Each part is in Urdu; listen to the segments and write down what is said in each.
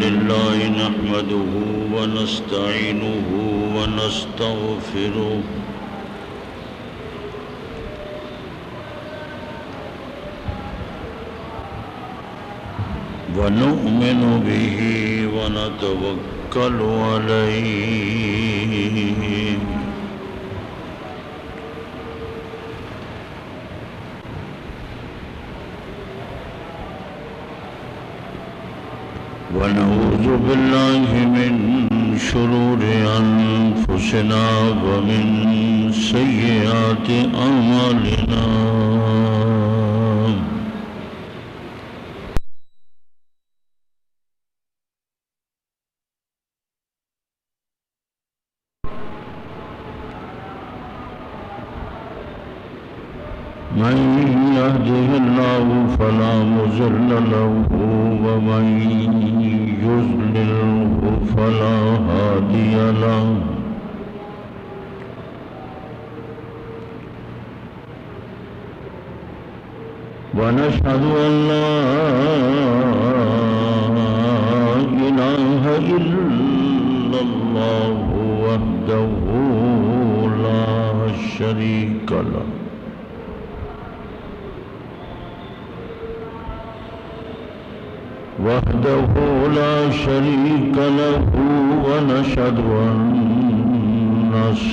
لله نحمده ونستعينه ونستغفره ونؤمن به ونتوكل عليه ونعوذ بالله من شرور أنفسنا ومن سيئات أعمالنا من يهده الله فلا مضل له ومن يضلله فلا هادي له ونشهد أن لا إله إلا الله وحده لا شريك له ونشهد أن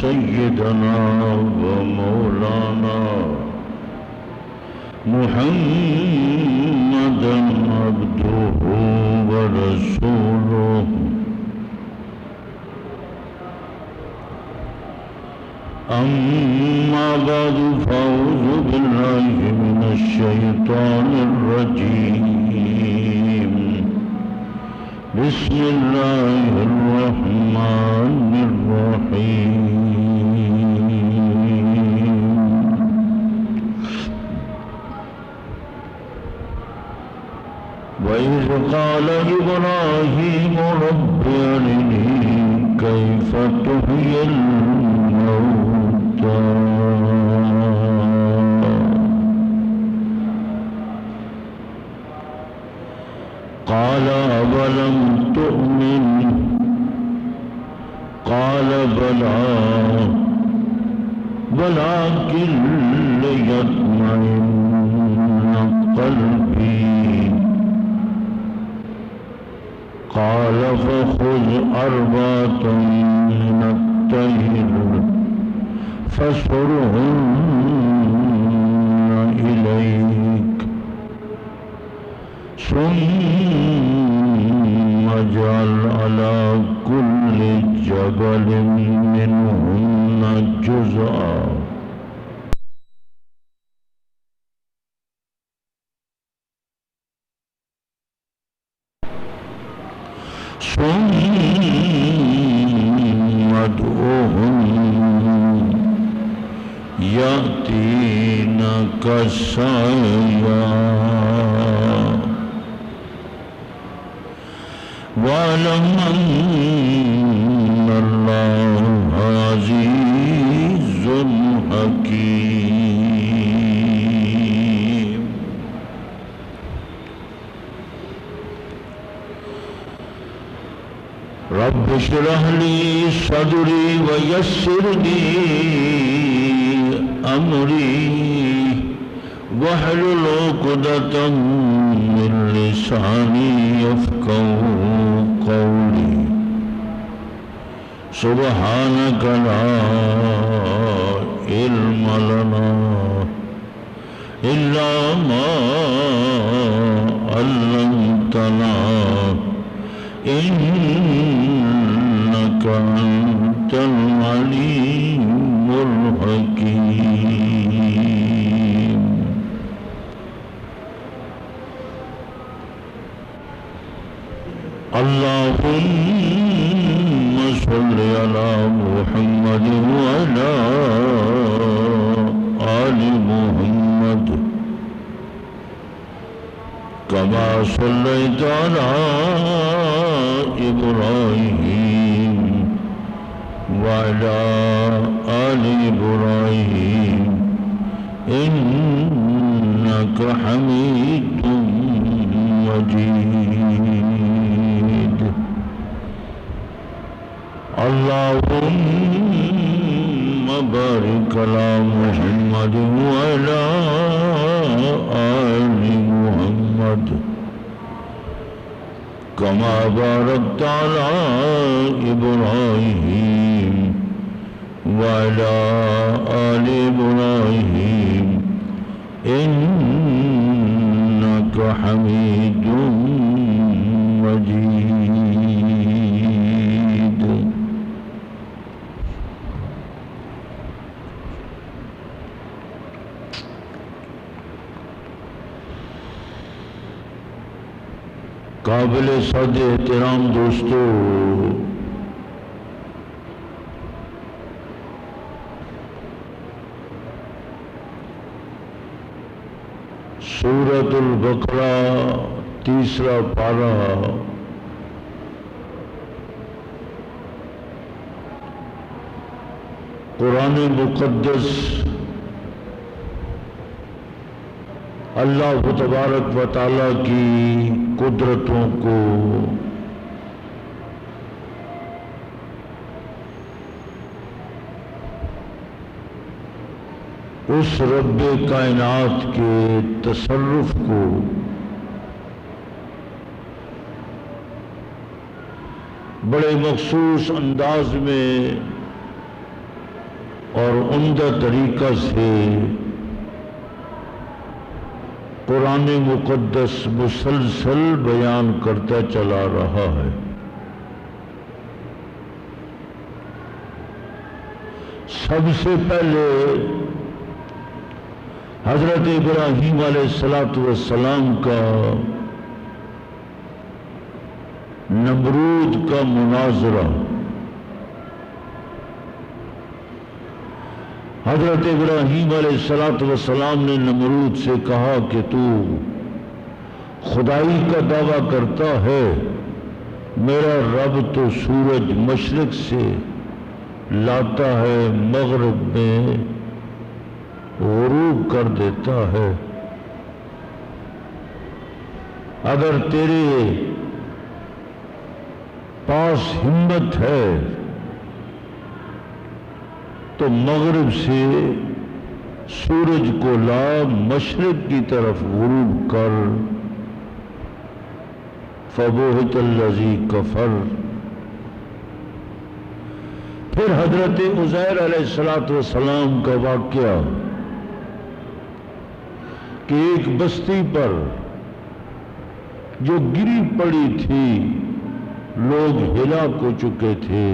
سيدنا ومولانا محمدا عبده ورسوله أما بعد فأعوذ بالله من الشيطان الرجيم بسم الله الرحمن الرحيم وإذ قال إبراهيم رب أرني كيف تحيي الموتى قال أولم تؤمن قال بلى ولكن ليطمئن قلبي قال فخذ أربعة من الطير فاصرهن إليك ثم اجعل على كل جبل منهن جزءا ثم ادعوهن يأتينك سعيا واعلم أن الله عزيز حكيم رب اشرح لي صدري ويسر لي أمري واحلل عقدة من لساني يفقهوا قولي سبحانك لا علم لنا إلا ما علمتنا إنك أنت العليم الحكيم اللهم صل على محمد وعلى آل محمد كما صليت على إبراهيم وعلى آل إبراهيم إنك حميد مجيد كما باركت على إبراهيم وعلى آل إبراهيم إنك حميد مجيد. قابل صد احترام دوستو، سورۃ البقرہ تیسرا پارہ قرآن مقدس اللہ تبارک و تعالیٰ کی قدرتوں کو اس رب کائنات کے تصرف کو بڑے مخصوص انداز میں اور عمدہ طریقہ سے قرآن مقدس مسلسل بیان کرتا چلا رہا ہے۔ سب سے پہلے حضرت ابراہیم علیہ السلام کا نمرود کا مناظرہ، حضرت ابراہیم علیہ السلام نے نمرود سے کہا کہ تو خدائی کا دعویٰ کرتا ہے، میرا رب تو سورج مشرق سے لاتا ہے مغرب میں غروب کر دیتا ہے، اگر تیرے پاس ہمت ہے تو مغرب سے سورج کو لا، مشرق کی طرف غروب کر۔ فَبُہِتَ الَّذِي كَفَرَ۔ پھر حضرت عزیر علیہ السلام کا واقعہ کہ ایک بستی پر جو گری پڑی تھی، لوگ ہلاک ہو چکے تھے،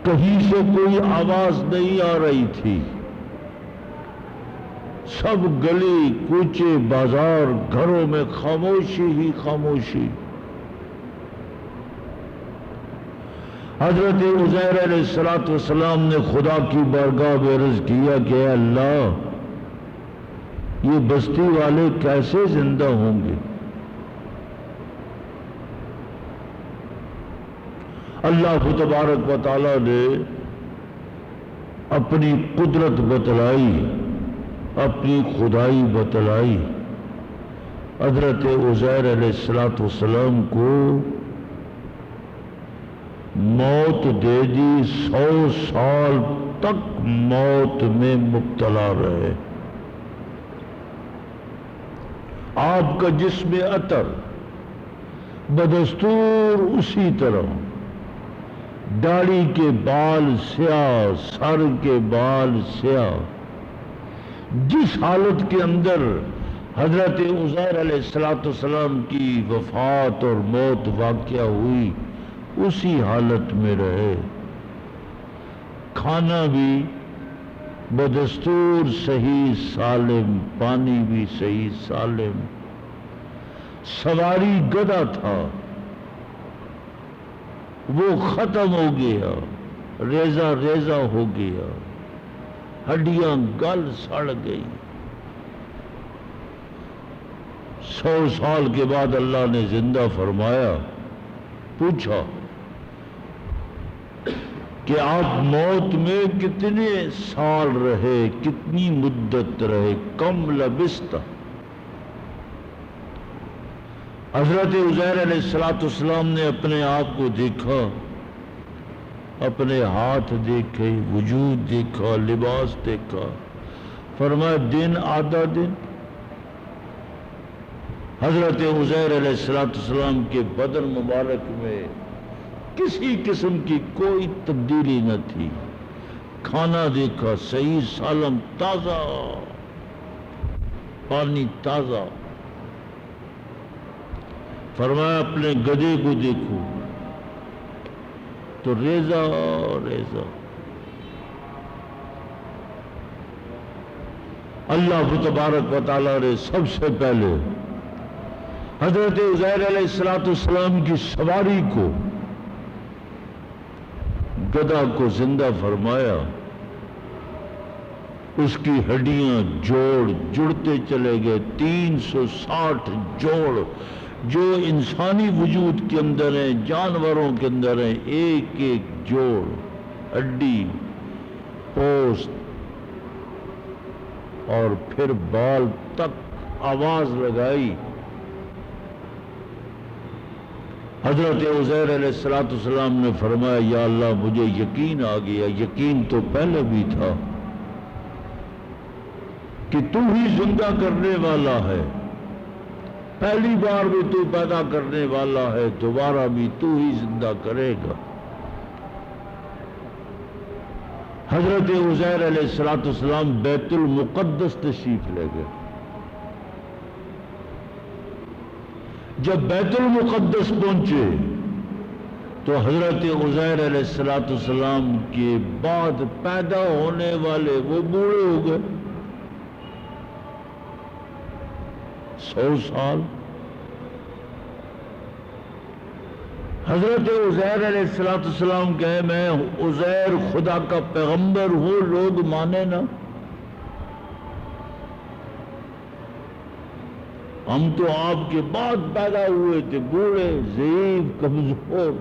کہیں سے کوئی آواز نہیں آ رہی تھی، سب گلی کوچے بازار گھروں میں خاموشی ہی خاموشی۔ حضرت عزیر علیہ السلام نے خدا کی بارگاہ میں عرض کیا کہ اے اللہ، یہ بستی والے کیسے زندہ ہوں گے؟ اللہ تبارک و تعالیٰ نے اپنی قدرت بتلائی، اپنی خدائی بتلائی، حضرت عزیر علیہ السلام کو موت دے دی، 100 سال تک موت میں مبتلا رہے۔ آپ کا جسم عطر بدستور اسی طرح، داڑھی کے بال سیاہ، سر کے بال سیاہ، جس حالت کے اندر حضرت عزیر علیہ السلام کی وفات اور موت واقع ہوئی، اسی حالت میں رہے۔ کھانا بھی بدستور صحیح سالم، پانی بھی صحیح سالم، سواری گدھا تھا وہ ختم ہو گیا، ریزہ ریزہ ہو گیا، ہڈیاں گل سڑ گئی۔ 100 سال کے بعد اللہ نے زندہ فرمایا، پوچھا کہ آپ موت میں کتنے سال رہے، کتنی مدت رہے؟ کم لبست۔ حضرت عزیر علیہ السلام نے اپنے آپ کو دیکھا، اپنے ہاتھ دیکھے، وجود دیکھا، لباس دیکھا، فرمایا دن آدھا دن، حضرت عزیر علیہ السلام کے بدن مبارک میں کسی قسم کی کوئی تبدیلی نہ تھی. کھانا دیکھا صحیح سالم تازہ، پانی تازہ. فرمایا اپنے گدھے کو دیکھو تو ریزہ ریزہ. اللہ تبارک و تعالیٰ نے سب سے پہلے حضرت عزیر علیہ السلام کی سواری کو، گدھا کو زندہ فرمایا. اس کی ہڈیاں جڑتے چلے گئے. 360 جوڑ جو انسانی وجود کے اندر ہیں، جانوروں کے اندر ہیں، ایک ایک جوڑ، ہڈی، پوست اور پھر بال تک. آواز لگائی. حضرت عزیر علیہ السلام نے فرمایا یا اللہ مجھے یقین آ گیا. یقین تو پہلے بھی تھا کہ تو ہی زندہ کرنے والا ہے. پہلی بار بھی تو پیدا کرنے والا ہے، دوبارہ بھی تو ہی زندہ کرے گا. حضرت عزیر علیہ السلام بیت المقدس تشریف لے گئے. جب بیت المقدس پہنچے تو حضرت عزیر علیہ السلام کے بعد پیدا ہونے والے وہ بوڑھے ہو گئے. 100 سال. حضرت عزیر علیہ السلام کہے میں عزیر خدا کا پیغمبر ہوں، لوگ مانے نا. ہم تو آپ کے بعد پیدا ہوئے تھے، بوڑھے، ضعیف، کمزور.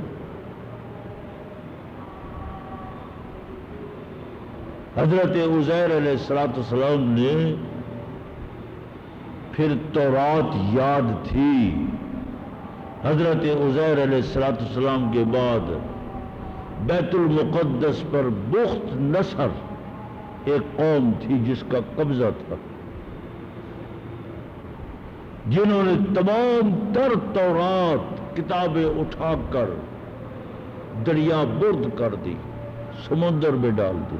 حضرت عزیر علیہ السلام نے پھر تورات یاد تھی. حضرت عزیر علیہ السلام کے بعد بیت المقدس پر بخت نصر ایک قوم تھی جس کا قبضہ تھا، جنہوں نے تمام تر تورات کتابیں اٹھا کر دریا برد کر دی، سمندر میں ڈال دی.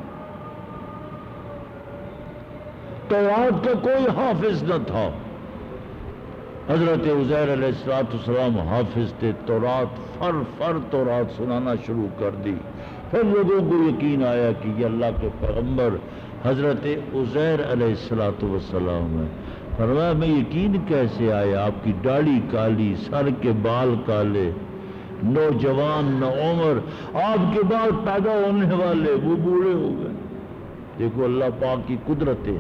تورات کا کوئی حافظ نہ تھا. حضرت عزیر علیہ السلام حافظ تھے. تورات فر تورات سنانا شروع کر دی. پھر لوگوں کو یقین آیا کہ یہ اللہ کے پیغمبر حضرت عزیر علیہ السلام ہے. فرمایا میں یقین کیسے آیا؟ آپ کی داڑھی کالی، سر کے بال کالے، نوجوان نہ عمر، آپ کے بعد پیدا ہونے والے وہ بوڑھے ہو گئے. دیکھو اللہ پاک کی قدرتیں.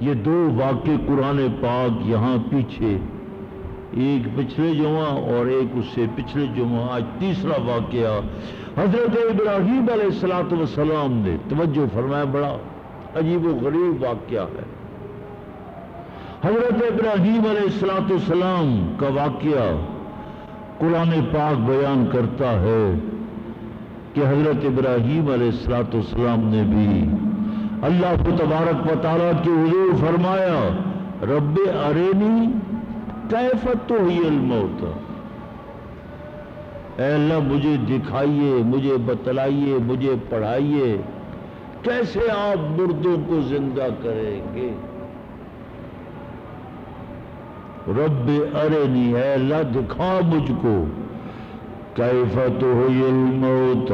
یہ 2 واقعے قرآن پاک یہاں پیچھے، ایک پچھلے جمعہ اور ایک اس سے پچھلے جمعہ، آج تیسرا واقعہ حضرت ابراہیم علیہ السلام نے. توجہ فرمایا، بڑا عجیب و غریب واقعہ ہے. حضرت ابراہیم علیہ السلام کا واقعہ قرآن پاک بیان کرتا ہے کہ حضرت ابراہیم علیہ السلام نے بھی اللہ کو تبارک و تعالیٰ کے حضور فرمایا رب ارینی کیف تحیی الموت. اے اللہ مجھے دکھائیے، مجھے بتلائیے، مجھے پڑھائیے کیسے آپ مردوں کو زندہ کریں گے. رب ارینی، اے اللہ دکھا مجھ کو کیف تحیی الموت،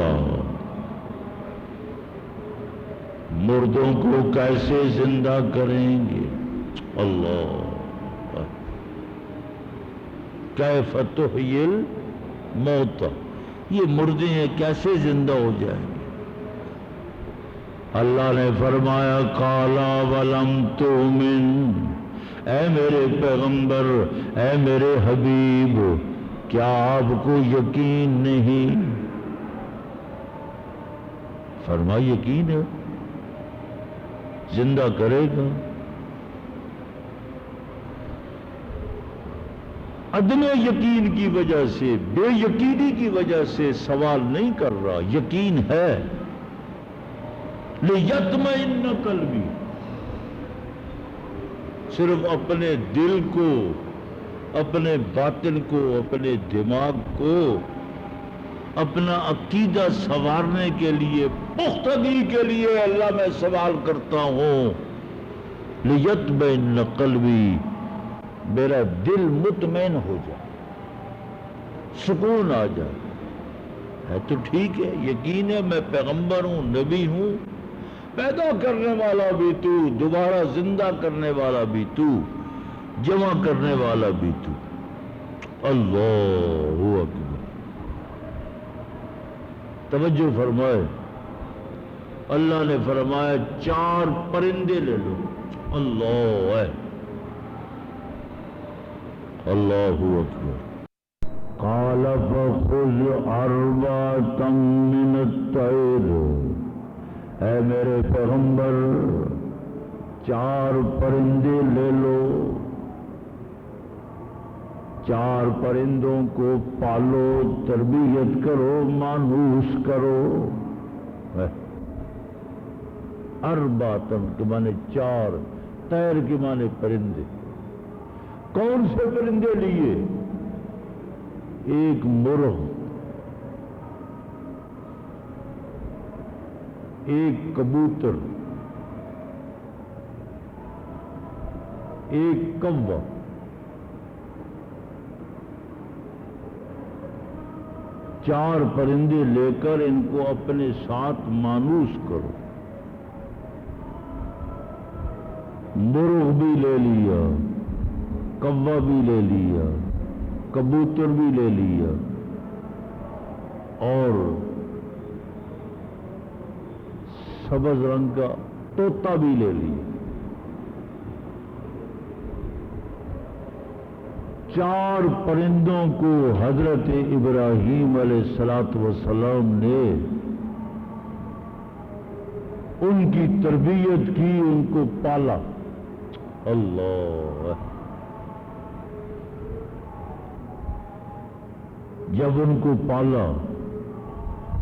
مردوں کو کیسے زندہ کریں گے. اللہ، کیف تحیی الموت، یہ مردے ہیں کیسے زندہ ہو جائیں گے. اللہ نے فرمایا قالا ولم تؤمن، اے میرے پیغمبر، اے میرے حبیب، کیا آپ کو یقین نہیں؟ فرمایا یقین ہے، زندہ کرے گا. عدم یقین کی وجہ سے، بے یقینی کی وجہ سے سوال نہیں کر رہا، یقین ہے. لِيَطْمَئِنَّ قَلْبِي، صرف اپنے دل کو، اپنے باطن کو، اپنے دماغ کو اپنا عقیدہ سنوارنے کے لیے، پختگی کے لیے اللہ میں سوال کرتا ہوں لیطمئن قلبی، میرا دل مطمئن ہو جائے، سکون آ جائے۔ ہے تو ٹھیک ہے، یقین ہے میں پیغمبر ہوں، نبی ہوں، پیدا کرنے والا بھی تو، دوبارہ زندہ کرنے والا بھی تو، جمع کرنے والا بھی تو۔ اللہ اکبر، توجہ فرمائے، اللہ نے فرمایا 4 پرندے لے لو۔ اللہ ہے، اللہ اکبر۔ قال فخذ 4 من الطير، اے میرے پیغمبر 4 پرندے لے لو، 4 پرندوں کو پالو، تربیت کرو، مانوس کرو۔ 4 کے معنی 4، طیر کے معنی پرندے۔ کون سے پرندے لیے؟ ایک مرغ، ایک کبوتر، ایک کوا۔ چار پرندے لے کر ان کو اپنے ساتھ مانوس کرو۔ مرغ بھی لے لیا، کوا بھی لے لیا، کبوتر بھی لے لیا، اور سبز رنگ کا طوطا بھی لے لیا۔ 4 پرندوں کو حضرت ابراہیم علیہ السلام نے ان کی تربیت کی، ان کو پالا۔ اللہ، جب ان کو پالا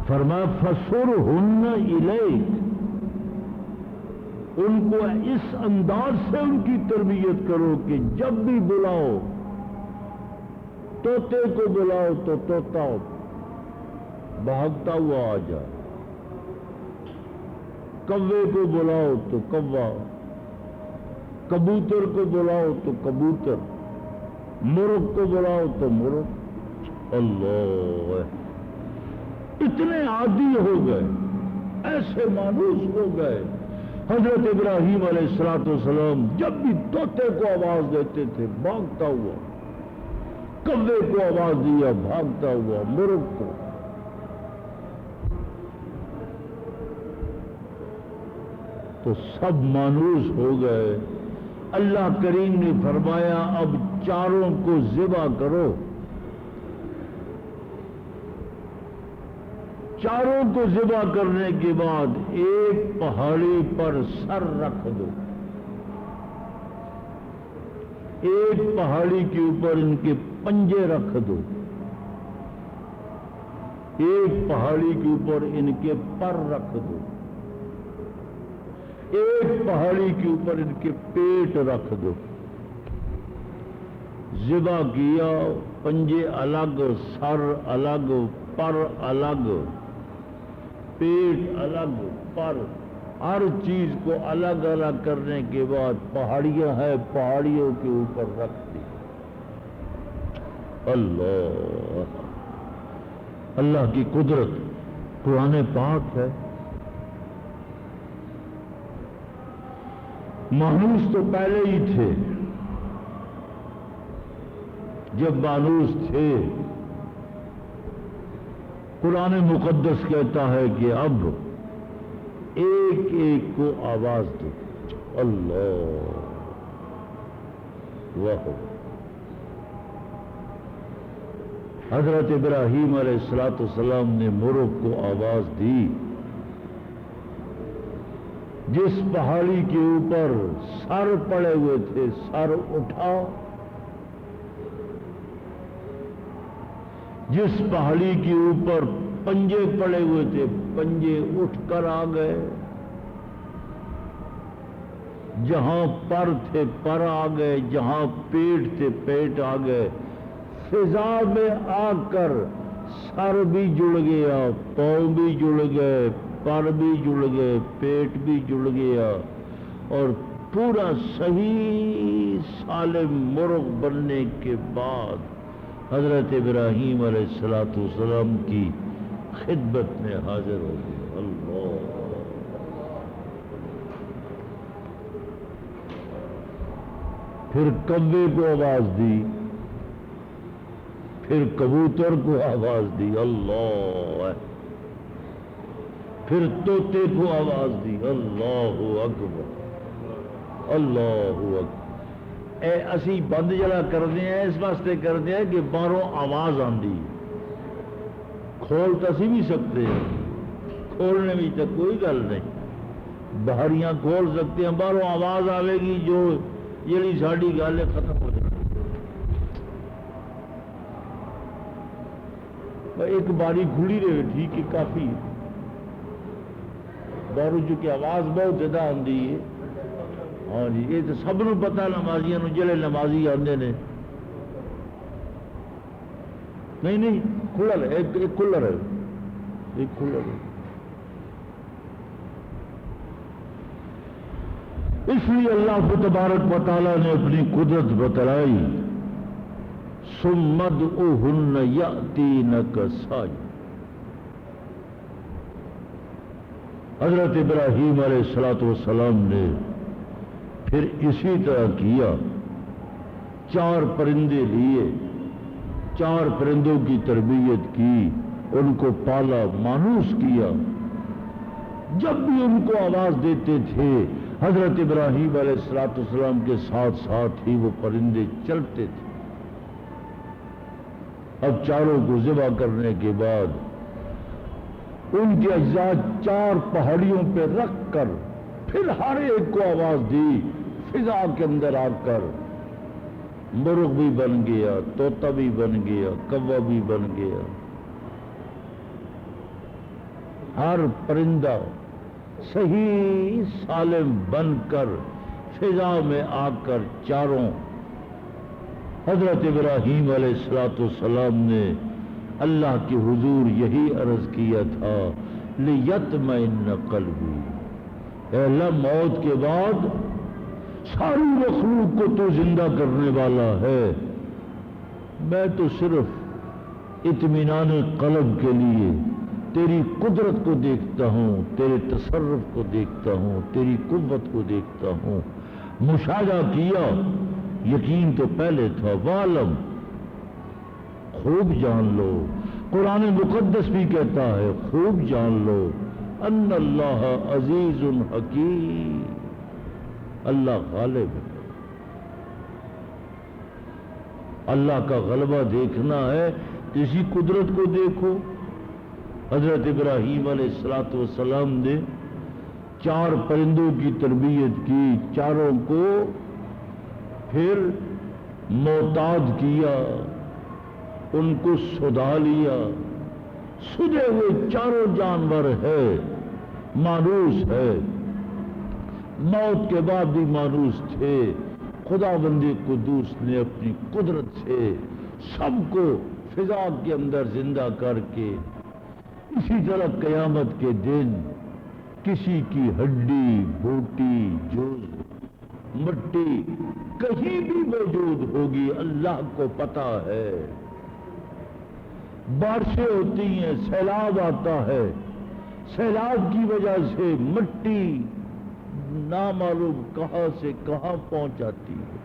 فرمایا فَسُرْهُنَّ إِلَيْكَ، ان کو اس انداز سے ان کی تربیت کرو کہ جب بھی بلاؤ، طوطے کو بلاؤ تو طوطا بھاگتا ہوا آ جائے، کوے کو بلاؤ تو کوا، کبوتر کو بلاؤ تو کبوتر، مرغ کو بلاؤ تو مرغ۔ اللہ، اتنے عادی ہو گئے، ایسے مانوس ہو گئے۔ حضرت ابراہیم علیہ السلام جب بھی طوطے کو آواز دیتے تھے بھاگتا ہوا، کوے کو آواز دیا بھاگتا ہوا، مرغ کو۔ تو سب مانوس ہو گئے۔ اللہ کریم نے فرمایا اب 4 کو ذبح کرو۔ 4 کو ذبح کرنے کے بعد ایک پہاڑی پر سر رکھ دو، ایک پہاڑی کے اوپر ان کے پنجے رکھ دو، ایک پہاڑی کے اوپر ان کے پر رکھ دو، ایک پہاڑی کے اوپر ان کے پیٹ رکھ دو۔ ذبح کیا، پنجے الگ، سر الگ، پر الگ، پیٹ الگ، پر، ہر چیز کو الگ الگ کرنے کے بعد پہاڑیاں ہیں، پہاڑیوں کے اوپر رکھ دی۔ اللہ، اللہ کی قدرت قرآن پاک ہے۔ مانوس تو پہلے ہی تھے، جب مانوس تھے قرآن مقدس کہتا ہے کہ اب ایک ایک کو آواز دو۔ اللہ، واہ! حضرت ابراہیم علیہ السلام نے مرغ کو آواز دی۔ جس پہاڑی کے اوپر سر پڑے ہوئے تھے سر اٹھا، جس پہاڑی کے اوپر پنجے پڑے ہوئے تھے پنجے اٹھ کر آ گئے، جہاں پر تھے پر آ گئے، جہاں پیٹ تھے پیٹ آ گئے، فضا میں آ کر سر بھی جڑ گیا، پاؤں بھی جڑ گئے، پر بھی جڑ گئے، پیٹ بھی جڑ گیا، اور پورا صحیح سالم مرغ بننے کے بعد حضرت ابراہیم علیہ السلام کی خدمت میں حاضر ہو گیا۔ اللہ، پھر کوے کو آواز دی، پھر کبوتر کو آواز دی، اللہ، پھر طوطے کو آواز دی، اللہ اکبر، اللہ اکبر۔ اے اسی بند جڑا کرتے ہیں اس واسطے کرتے ہیں کہ باہروں آواز آندی، کھول تو اسی بھی سکتے ہیں، کھولنے میں تو کوئی گل نہیں، باہریاں کھول سکتے ہیں، باہروں آواز آئے گی جو جیڑی ساڑی گل ہے ختم ہو جائے۔ ایک باری کھلی رہے ٹھیک ہے، کافی باہروں چونکہ آواز بہت زیادہ آتی ہے۔ ہاں جی، یہ تو سب نو پتا نمازیاں نو، جڑے نمازی آتے ہیں۔ نہیں نہیں کھلا ہے، ایک کھلا ہے، ایک کھلا ہے۔ اس لیے اللہ تبارک و تعالیٰ نے اپنی قدرت بتلائی، ثم ادعوہن یأتینک ساجدین۔ حضرت ابراہیم علیہ السلام نے پھر اسی طرح کیا، 4 پرندے لیے، 4 پرندوں کی تربیت کی، ان کو پالا، مانوس کیا، جب بھی ان کو آواز دیتے تھے حضرت ابراہیم علیہ السلام کے ساتھ ساتھ ہی وہ پرندے چلتے تھے۔ اب چاروں کو ذبح کرنے کے بعد ان کے اجزاء 4 پہاڑیوں پہ رکھ کر پھر ہر ایک کو آواز دی، فضا کے اندر آ کر مرغ بھی بن گیا، طوطا بھی بن گیا، کوا بھی بن گیا، ہر پرندہ صحیح سالم بن کر فضا میں آ کر چاروں حضرت ابراہیم علیہ السلام نے اللہ کے حضور یہی عرض کیا تھا، لِيَطْمَئِنَّ قَلْبِي، اے اللہ موت کے بعد ساری مخلوق کو تو زندہ کرنے والا ہے، میں تو صرف اطمینان قلب کے لیے تیری قدرت کو دیکھتا ہوں، تیرے تصرف کو دیکھتا ہوں، تیری قوت کو دیکھتا ہوں، مشاہدہ کیا، یقین تو پہلے تھا، وَعْلَمْ، خوب جان لو، قرآن مقدس بھی کہتا ہے خوب جان لو، ان اللہ عزیز حکیم، اللہ غالب ہے، اللہ کا غلبہ دیکھنا ہے، اسی قدرت کو دیکھو۔ حضرت ابراہیم علیہ السلام نے 4 پرندوں کی تربیت کی، چاروں کو پھر معتاد کیا، ان کو سدا لیا، سدے ہوئے چاروں جانور ہے، مانوس ہے، موت کے بعد بھی مانوس تھے، خدا بندی قدوس نے اپنی قدرت سے سب کو فضا کے اندر زندہ کر کے اسی طرح قیامت کے دن کسی کی ہڈی، بوٹی، جوز، مٹی کہیں بھی موجود ہوگی، اللہ کو پتا ہے۔ بارشیں ہوتی ہیں، سیلاب آتا ہے، سیلاب کی وجہ سے مٹی نامعلوم کہاں سے کہاں پہنچ جاتی ہے،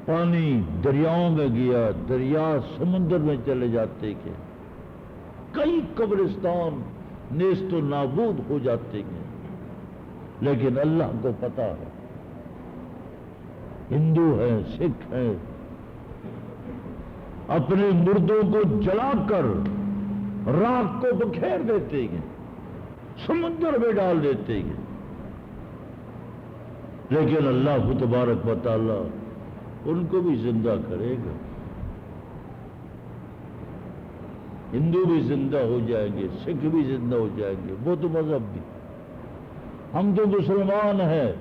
پانی دریاؤں میں گیا، دریا سمندر میں چلے جاتے ہیں، کئی قبرستان نیست و نابود ہو جاتے ہیں، لیکن اللہ کو پتا ہے۔ ہندو ہیں، سکھ ہیں، اپنے مردوں کو جلا کر راکھ کو بکھیر دیتے ہیں، سمندر میں ڈال دیتے ہیں، لیکن اللہ تبارک و تعالی ان کو بھی زندہ کرے گا، ہندو بھی زندہ ہو جائیں گے، سکھ بھی زندہ ہو جائیں گے، بدھ مذہب بھی، ہم تو مسلمان ہیں،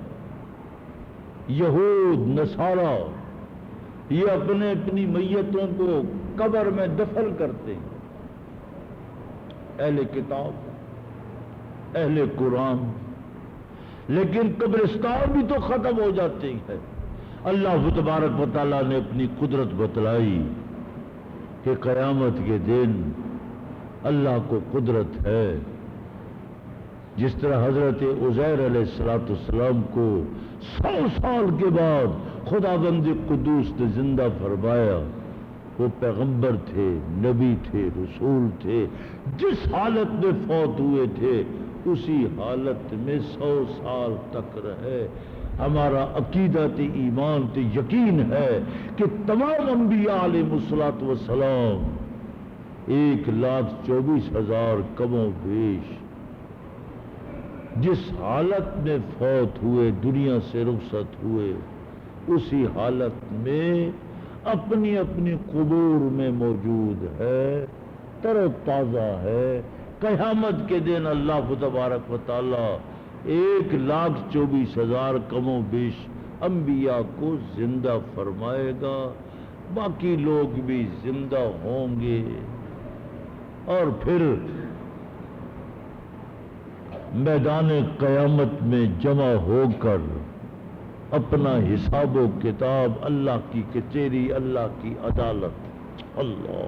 یہود نصارہ یہ اپنے اپنی میتوں کو قبر میں دفن کرتے ہیں، اہل کتاب اہل قرآن، لیکن قبرستان بھی تو ختم ہو جاتی ہے۔ اللہ تبارک و تعالیٰ نے اپنی قدرت بتلائی کہ قیامت کے دن اللہ کو قدرت ہے، جس طرح حضرت عزیر علیہ السلام کو 100 سال کے بعد خداوند قدوس نے زندہ فرمایا۔ وہ پیغمبر تھے، نبی تھے، رسول تھے، جس حالت میں فوت ہوئے تھے اسی حالت میں 100 سال تک رہے۔ ہمارا عقیدت ایمان تے یقین ہے کہ تمام انبیاء علیہ السلام 1,24,000 کم و بیش جس حالت میں فوت ہوئے، دنیا سے رخصت ہوئے، اسی حالت میں اپنی اپنی قبور میں موجود ہے، تر و تازہ ہے۔ قیامت کے دن اللہ تبارک و تعالی 1,24,000 کم و بیش انبیاء کو زندہ فرمائے گا، باقی لوگ بھی زندہ ہوں گے، اور پھر میدان قیامت میں جمع ہو کر اپنا حساب و کتاب، اللہ کی کچہری، اللہ کی عدالت، اللہ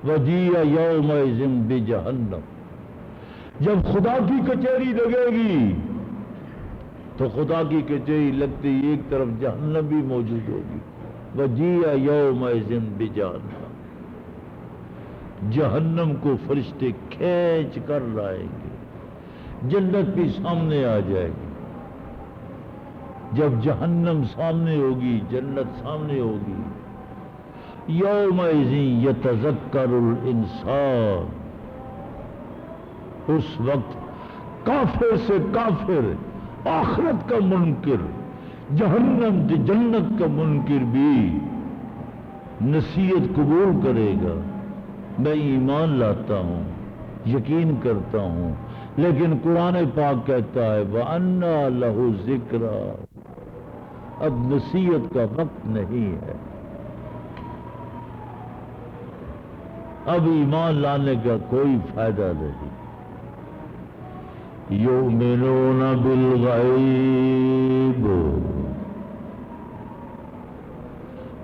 وجیء یومئذ بجہنم، جب خدا کی کچہری لگے گی تو خدا کی کچہری لگتی ایک طرف جہنم بھی موجود ہوگی، وجیء یومئذ بجہنم، جہنم کو فرشتے کھینچ کر لائیں گے، جنت بھی سامنے آ جائے گی۔ جب جہنم سامنے ہوگی، جنت سامنے ہوگی، یومئذ یتذکر الانسان، اس وقت کافر سے کافر، آخرت کا منکر، جہنم سے جنت کا منکر بھی نصیحت قبول کرے گا، میں ایمان لاتا ہوں، یقین کرتا ہوں، لیکن قرآن پاک کہتا ہے وَأَنَّا لَهُ ذِكْرَى، اب نصیحت کا وقت نہیں ہے، اب ایمان لانے کا کوئی فائدہ نہیں۔ یؤمنون بالغیب،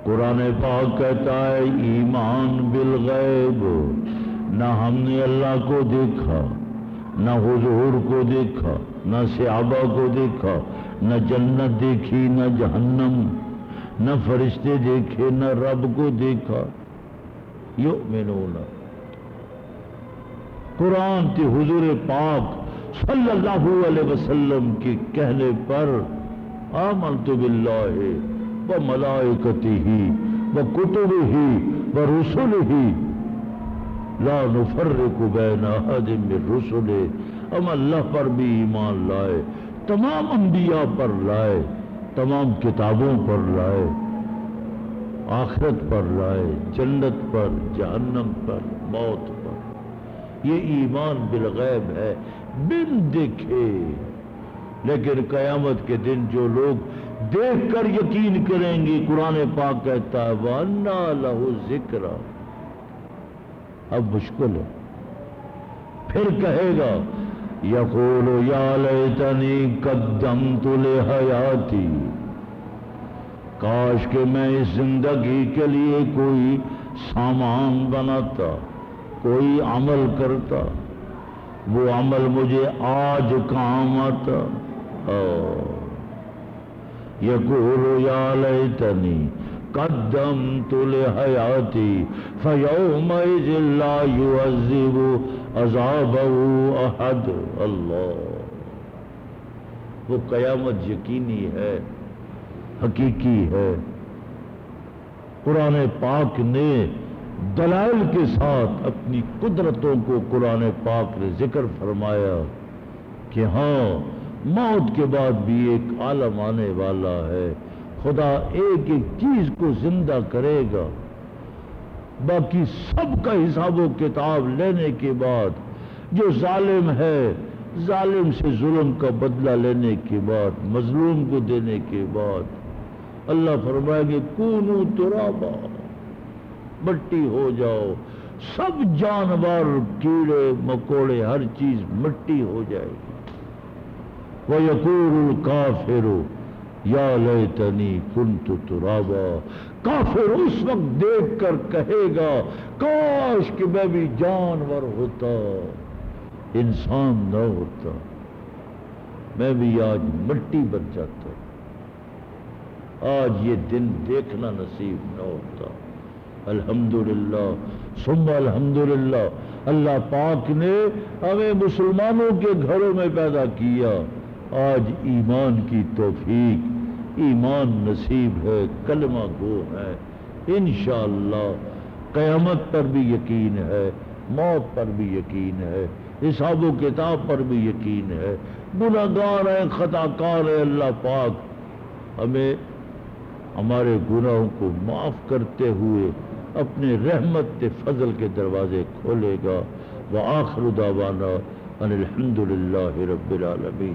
قرآن پاک کہتا ہے ایمان بالغیب، نہ ہم نے اللہ کو دیکھا، نہ حضور کو دیکھا، نہ صحابہ کو دیکھا، نہ جنت دیکھی، نہ جہنم، نہ فرشتے دیکھے، نہ رب کو دیکھا۔ یؤمنون، قرآن تے حضور پاک صلی اللہ علیہ وسلم کے کہنے پر آمنت باللہ وملائکتہ وکتبہ ورسلہ لا نفرق بین احد من رسلہ، ہم اللہ پر بھی ایمان لائے، تمام انبیاء پر لائے، تمام کتابوں پر لائے، آخرت پر لائے، جنت پر، جہنم پر، موت پر۔ یہ ایمان بالغیب ہے، بن دیکھے۔ لیکن قیامت کے دن جو لوگ دیکھ کر یقین کریں گے، قرآن پاک کہتا ہے وَأَنَّا لَهُ ذِكْرَى، اب مشکل ہے، پھر کہے گا یقول یا لیتنی قدمت لحیاتی، کاش کہ میں اس زندگی کے لیے کوئی سامان بناتا، کوئی عمل کرتا، وہ عمل مجھے آج کام آتا۔ یقول یا لیتنی قدمت لحیاتی فیومئذ لا یعذب عذابہ احد۔ اللہ، وہ قیامت یقینی ہے، حقیقی ہے۔ قرآن پاک نے دلائل کے ساتھ اپنی قدرتوں کو قرآن پاک نے ذکر فرمایا کہ ہاں موت کے بعد بھی ایک عالم آنے والا ہے، خدا ایک ایک چیز کو زندہ کرے گا، باقی سب کا حساب و کتاب لینے کے بعد جو ظالم ہے، ظالم سے ظلم کا بدلہ لینے کے بعد، مظلوم کو دینے کے بعد اللہ فرمائے گے کونو ترابا، مٹی ہو جاؤ، سب جانور، کیڑے مکوڑے، ہر چیز مٹی ہو جائے گی۔ وَيَقُولُ الْكَافِرُ يَا لَيْتَنِي كُنْتُ تُرَابًا، کافر اس وقت دیکھ کر کہے گا کاش کہ میں بھی جانور ہوتا، انسان نہ ہوتا، میں بھی آج مٹی بن جاتا، آج یہ دن دیکھنا نصیب نہ ہوتا۔ الحمدللہ ثم الحمدللہ، اللہ پاک نے ہمیں مسلمانوں کے گھروں میں پیدا کیا، آج ایمان کی توفیق، ایمان نصیب ہے، کلمہ گو ہے، انشاءاللہ قیامت پر بھی یقین ہے، موت پر بھی یقین ہے، حساب و کتاب پر بھی یقین ہے۔ گناہگار ہیں، خطا کار ہیں، اللہ پاک ہمیں ہمارے گناہوں کو معاف کرتے ہوئے اپنے رحمت فضل کے دروازے کھولے گا۔ وآخر دعوانا ان الحمدللہ رب العالمین۔